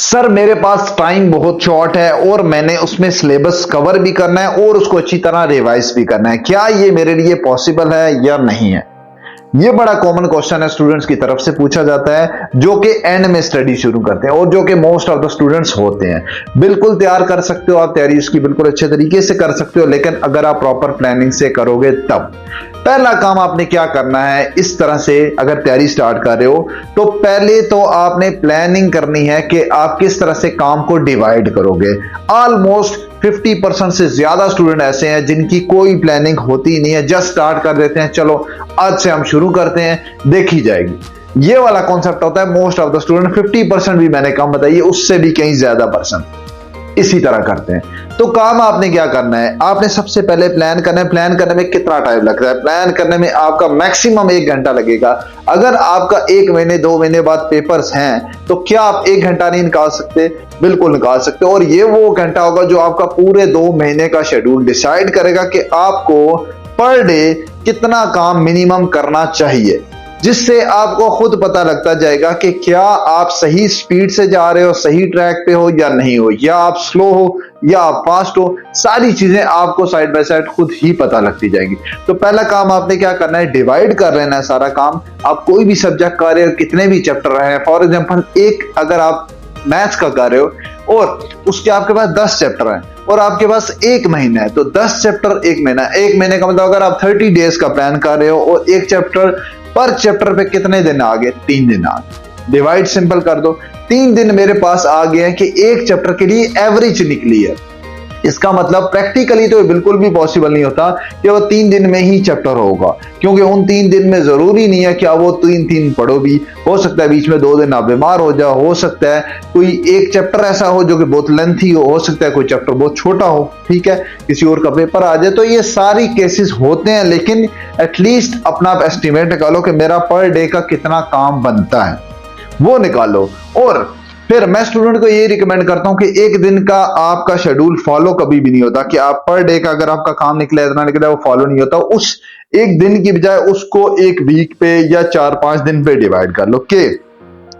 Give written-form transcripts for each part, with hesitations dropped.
Sir मेरे पास time बहुत short है और मैंने उसमें सिलेबस कवर भी करना है और उसको अच्छी तरह रिवाइज भी करना है, क्या ये मेरे लिए पॉसिबल है या नहीं है? ये बड़ा कॉमन क्वेश्चन है, स्टूडेंट्स की तरफ से पूछा जाता है जो कि एंड में स्टडी शुरू करते हैं और जो कि मोस्ट ऑफ द स्टूडेंट्स होते हैं। बिल्कुल तैयार कर सकते हो आप, तैयारी इसकी बिल्कुल अच्छे तरीके से कर सकते हो, लेकिन अगर आप प्रॉपर प्लानिंग से करोगे तब। पहला काम आपने क्या करना है, इस तरह से अगर तैयारी स्टार्ट कर रहे हो तो पहले तो आपने प्लानिंग करनी है कि आप किस तरह से काम को डिवाइड करोगे। ऑलमोस्ट 50% से ज्यादा स्टूडेंट ऐसे हैं जिनकी कोई प्लानिंग होती नहीं है, जस्ट स्टार्ट कर देते हैं, चलो आज से हम शुरू करते हैं, देखी जाएगी। ये वाला कॉन्सेप्ट होता है मोस्ट ऑफ द स्टूडेंट। 50% भी मैंने कम बताइए, उससे भी कहीं ज्यादा परसेंट इसी तरह करते हैं। तो काम आपने क्या करना है, आपने सबसे पहले प्लान करना है। प्लान करने में कितना टाइम लगता है? प्लान करने में आपका मैक्सिमम 1 घंटा लगेगा। अगर आपका 1 महीने 2 महीने बाद पेपर्स हैं तो क्या आप 1 घंटा नहीं निकाल सकते? बिल्कुल निकाल सकते हो। और ये वो घंटा होगा जो आपका पूरे 2 महीने का शेड्यूल डिसाइड करेगा कि आपको पर डे कितना काम मिनिमम करना चाहिए, जिससे आपको खुद पता लगता जाएगा कि क्या आप सही स्पीड से जा रहे हो, सही ट्रैक पे हो या नहीं हो, या आप स्लो हो या आप फास्ट हो। सारी चीजें आपको साइड बाय साइड खुद ही पता लगती जाएंगी। तो पहला काम आपने क्या करना है, डिवाइड कर लेना है सारा काम। आप कोई भी सब्जेक्ट कर रहे हो, कितने भी चैप्टर रहे हैं, फॉर एग्जाम्पल एक अगर आप मैथ्स का कर रहे हो और उसके आपके पास 10 चैप्टर हैं और आपके पास 1 महीना है, तो 10 चैप्टर 1 महीना। 1 महीने का मतलब अगर आप 30 डेज का प्लान कर रहे हो और एक चैप्टर पर चैप्टर पे कितने दिन आ गए? 3 दिन आ गए। डिवाइड सिंपल कर दो, 3 दिन मेरे पास आ गए हैं कि एक चैप्टर के लिए एवरेज निकली है। इसका मतलब प्रैक्टिकली तो बिल्कुल भी पॉसिबल नहीं होता कि वो 3 दिन में ही चैप्टर होगा, क्योंकि उन 3 दिन में जरूरी नहीं है कि आप वो 3 पढ़ो भी। हो सकता है बीच में 2 दिन आप बीमार हो जाओ, हो सकता है कोई एक चैप्टर ऐसा हो जो कि बहुत लेंथी हो सकता है कोई चैप्टर बहुत छोटा हो, ठीक है, किसी और का पेपर आ जाए। तो ये सारी केसेस होते हैं, लेकिन एटलीस्ट अपना आप एस्टिमेट निकालो कि मेरा पर डे का कितना काम बनता है, वो निकालो। और फिर मैं स्टूडेंट को ये रिकमेंड करता हूं कि एक दिन का आपका शेड्यूल फॉलो कभी भी नहीं होता कि आप पर डे का अगर आपका काम निकला इतना निकला वो फॉलो नहीं होता। उस एक दिन की बजाय उसको एक वीक पे या 4-5 दिन पे डिवाइड कर लो कि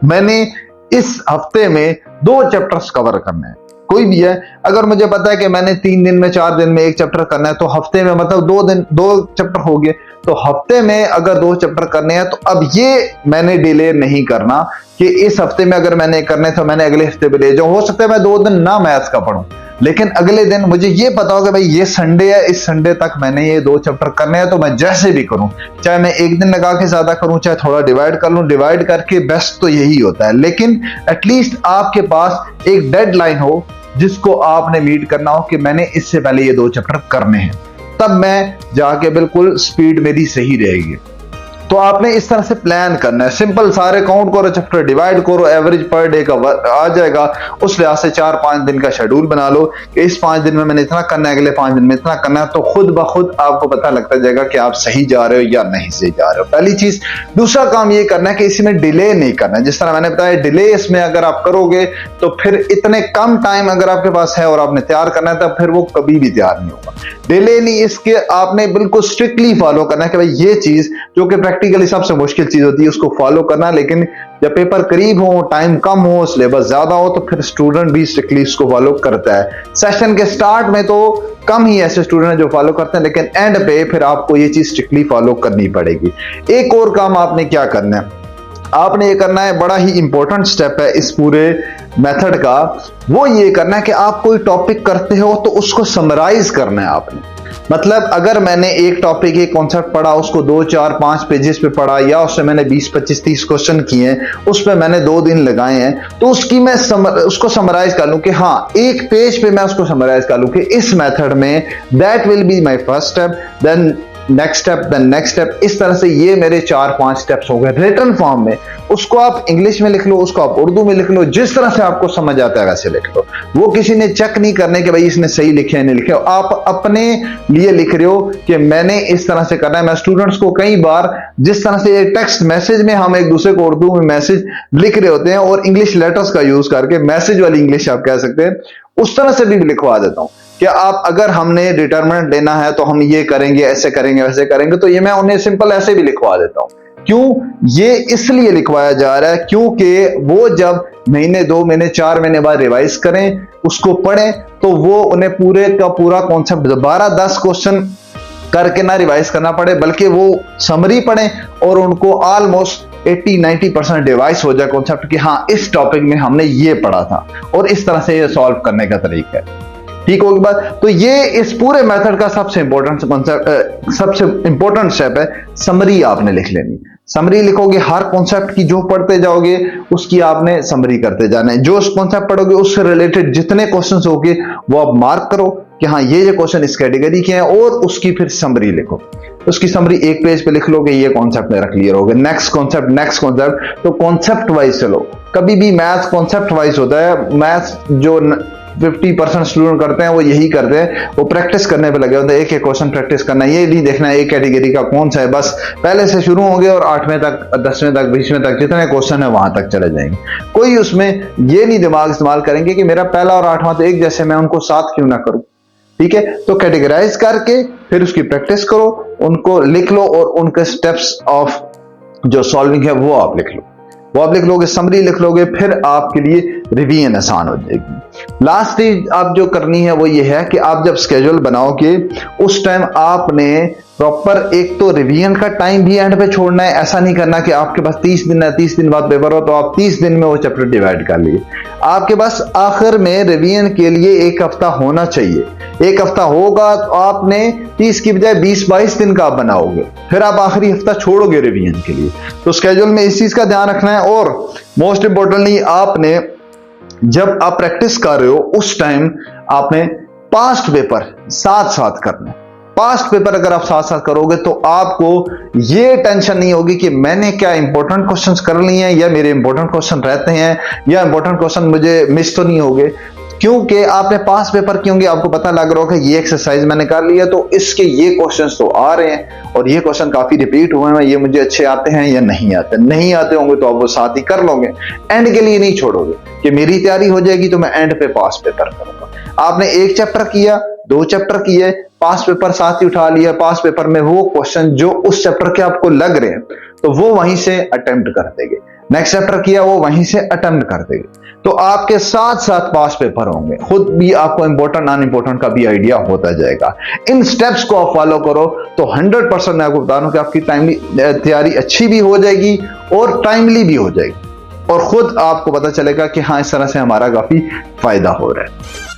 मैंने इस हफ्ते में 2 चैप्टर्स कवर करने हैं। कोई भी है, अगर मुझे पता है कि मैंने 3 दिन में 4 दिन में 1 चैप्टर करना है, तो हफ्ते में मतलब 2 चैप्टर हो गए। तो हफ्ते में अगर 2 चैप्टर करने हैं तो अब ये मैंने डिले नहीं करना कि इस हफ्ते में अगर मैंने करने तो मैंने अगले हफ्ते पे ले जाऊं। हो सकता है मैं 2 दिन ना मैथ्स का पढूं, लेकिन अगले दिन मुझे ये पता हो कि भाई ये संडे है, इस संडे तक मैंने ये 2 चैप्टर करने हैं, तो मैं जैसे भी करूं, चाहे मैं 1 दिन लगा के ज्यादा करूं, चाहे थोड़ा डिवाइड कर लूं, डिवाइड करके बेस्ट तो यही होता है। लेकिन एटलीस्ट आपके पास एक डेडलाइन हो जिसको आपने मीट करना हो कि मैंने इससे पहले ये 2 चैप्टर करने हैं, तब मैं जाके बिल्कुल स्पीड मेरी सही रहेगी। तो आपने इस तरह से प्लान करना है, सिंपल सारे काउंट करो, चैप्टर डिवाइड करो, एवरेज पर डे का आ जाएगा। उस लिहाज से 4-5 दिन का शेड्यूल बना लो कि इस 5 दिन में मैंने इतना करना है, अगले 5 दिन में इतना करना है। तो खुद ब खुद आपको पता लगता जाएगा कि आप सही जा रहे हो या नहीं सही जा रहे हो, पहली चीज। दूसरा काम ये करना है कि इसमें डिले नहीं करना है। जिस तरह मैंने बताया, डिले इसमें अगर आप करोगे तो फिर इतने कम टाइम अगर आपके पास है और आपने तैयार करना है, तब फिर वो कभी भी तैयार नहीं होगा। डिले नहीं, इसके आपने बिल्कुल स्ट्रिक्टली फॉलो करना है कि भाई ये चीज जो कि प्रैक्टिकली सबसे मुश्किल चीज होती है उसको फॉलो करना। लेकिन जब पेपर करीब हो, टाइम कम हो, सिलेबस ज्यादा हो, तो फिर स्टूडेंट भी स्ट्रिक्टली इसको फॉलो करता है। सेशन के स्टार्ट में तो कम ही ऐसे स्टूडेंट हैं जो फॉलो करते हैं, लेकिन एंड पे फिर आपको ये चीज स्ट्रिक्टली फॉलो करनी पड़ेगी। एक और काम आपने क्या करना है, आपने ये करना है, बड़ा ही इंपॉर्टेंट स्टेप है इस पूरे मेथड का, वो ये करना है कि आप कोई टॉपिक करते हो तो उसको समराइज करना है आपने। मतलब अगर मैंने एक टॉपिक, एक कॉन्सेप्ट पढ़ा, उसको 2-4-5 पेजेस पे पढ़ा, या उससे मैंने 20-25-30 क्वेश्चन किए हैं, उस पे मैंने 2 दिन लगाए हैं, तो उसकी मैं उसको समराइज कर लूं कि हाँ, एक पेज पे मैं उसको समराइज कर लूं कि इस मेथड में that will be my first step, then next step, then next step. इस तरह से ये मेरे 4-5 स्टेप्स हो गए रिटन फॉर्म में। उसको आप इंग्लिश में लिख लो, उसको आप उर्दू में लिख लो, जिस तरह से आपको समझ आता है वैसे लिख लो। वो किसी ने चेक नहीं करने कि भाई इसने सही लिखे है नहीं लिखे, आप अपने लिए लिख रहे हो कि मैंने इस तरह से करना है। मैं स्टूडेंट्स को कई बार जिस तरह से टेक्स्ट मैसेज में हम एक दूसरे को उर्दू में मैसेज लिख रहे होते हैं और इंग्लिश लेटर्स का यूज करके, मैसेज वाली इंग्लिश आप कह सकते हैं, उस तरह से भी लिखवा देता हूं कि आप अगर हमने डिटरमिनेंट लेना है तो हम ये करेंगे, ऐसे करेंगे, वैसे करेंगे। तो ये मैं उन्हें सिंपल ऐसे भी लिखवा देता हूं क्यों ये इसलिए लिखवाया जा रहा है क्योंकि वो जब महीने 2 महीने 4 महीने बाद रिवाइज करें, उसको पढ़ें, तो वो उन्हें पूरे का पूरा कॉन्सेप्ट दोबारा 10 क्वेश्चन करके ना रिवाइज करना पड़े, बल्कि वो समरी पढ़ें और उनको ऑलमोस्ट 80-90% रिवाइज हो जाए कॉन्सेप्ट कि हाँ इस टॉपिक में हमने ये पढ़ा था और इस तरह से ये सॉल्व करने का तरीका है। ठीक होगी बात। तो ये इस पूरे मेथड का सबसे इंपॉर्टेंट कॉन्सेप्ट, सबसे इंपॉर्टेंट स्टेप है, समरी आपने लिख लेनी। समरी लिखोगे, हर कॉन्सेप्ट की जो पढ़ते जाओगे उसकी आपने समरी करते जाना है। जो उस कॉन्सेप्ट पढ़ोगे उससे रिलेटेड जितने क्वेश्चंस होंगे वो आप मार्क करो कि हाँ ये क्वेश्चन इस कैटेगरी के हैं, और उसकी फिर समरी लिखो। उसकी समरी एक पेज पे लिख लोगे, ये कॉन्सेप्ट मेरा क्लियर हो गया। नेक्स्ट कॉन्सेप्ट, तो कॉन्सेप्ट वाइज चलो। कभी भी मैथ्स कॉन्सेप्ट वाइज होता है। मैथ्स जो 50% स्टूडेंट करते हैं वो यही करते हैं, वो प्रैक्टिस करने पे लगे होते हैं। एक एक क्वेश्चन प्रैक्टिस करना है, ये नहीं देखना है एक कैटेगरी का कौन सा है, बस पहले से शुरू होंगे और 8वें तक, 10वें तक, 20वें तक जितने क्वेश्चन है वहां तक चले जाएंगे। कोई उसमें ये नहीं दिमाग इस्तेमाल करेंगे कि मेरा पहला और 8वां तो एक जैसे, मैं उनको साथ क्यों ना करूं। ठीक है, तो कैटेगराइज करके फिर उसकी प्रैक्टिस करो, उनको लिख लो और उनके स्टेप्स ऑफ जो सॉल्विंग है वो आप लिख लो। वो आप लिख लोगे, समरी लिख लोगे, फिर आपके लिए रिवीजन आसान हो जाएगी। लास्ट स्टेज आप जो करनी है वो ये है कि आप जब स्केड्यूल बनाओगे उस टाइम आपने प्रॉपर एक तो रिवीजन का टाइम भी एंड पे छोड़ना है। ऐसा नहीं करना कि आपके पास 30 दिन है, 30 दिन बाद पेपर हो तो आप 30 दिन में वो चैप्टर डिवाइड कर लिए। आपके पास आखिर में रिवीजन के लिए 1 हफ्ता होना चाहिए। 1 हफ्ता होगा तो आपने 30 की बजाय 20-22 दिन का आप बनाओगे, फिर आप आखिरी हफ्ता छोड़ोगे रिवीजन के लिए। तो स्केड्यूल में इस चीज का ध्यान रखना है। और मोस्ट इंपॉर्टेंटली आपने जब आप प्रैक्टिस कर रहे हो उस टाइम आपने पास्ट पेपर साथ साथ करना है। पास्ट पेपर अगर आप साथ साथ करोगे तो आपको ये टेंशन नहीं होगी कि मैंने क्या इंपॉर्टेंट क्वेश्चंस कर लिए हैं या मेरे इंपॉर्टेंट क्वेश्चन रहते हैं या इंपॉर्टेंट क्वेश्चन मुझे मिस तो नहीं होंगे, क्योंकि आपने पास्ट पेपर किए होंगे, आपको पता लग रहा होगा ये एक्सरसाइज मैंने कर लिया तो इसके ये क्वेश्चंस तो आ रहे हैं और ये क्वेश्चन काफी रिपीट हुए हैं, ये मुझे अच्छे आते हैं या नहीं आते। नहीं आते होंगे तो आप वो साथ ही कर लोगे, एंड के लिए नहीं छोड़ोगे कि मेरी तैयारी हो जाएगी तो मैं एंड पे पास्ट पेपर करूंगा। आपने 1 चैप्टर किया, 2 चैप्टर किए, पास्ट पेपर साथ ही उठा लिया। पास्ट पेपर में वो क्वेश्चन जो उस चैप्टर के आपको लग रहे हैं तो वो वहीं से अटेम्प्ट कर देंगे। नेक्स्ट चैप्टर किया वो वहीं से अटेम्प्ट कर देंगे। तो आपके साथ साथ पास्ट पेपर होंगे, खुद भी आपको इंपॉर्टेंट नॉन इंपॉर्टेंट का भी आइडिया होता जाएगा। इन स्टेप्स को आप फॉलो करो तो 100% मैं आपको बता रहा हूं कि आपकी टाइमली तैयारी अच्छी भी हो जाएगी और टाइमली भी हो जाएगी, और खुद आपको पता चलेगा कि हाँ इस तरह से हमारा काफी फायदा हो रहा है।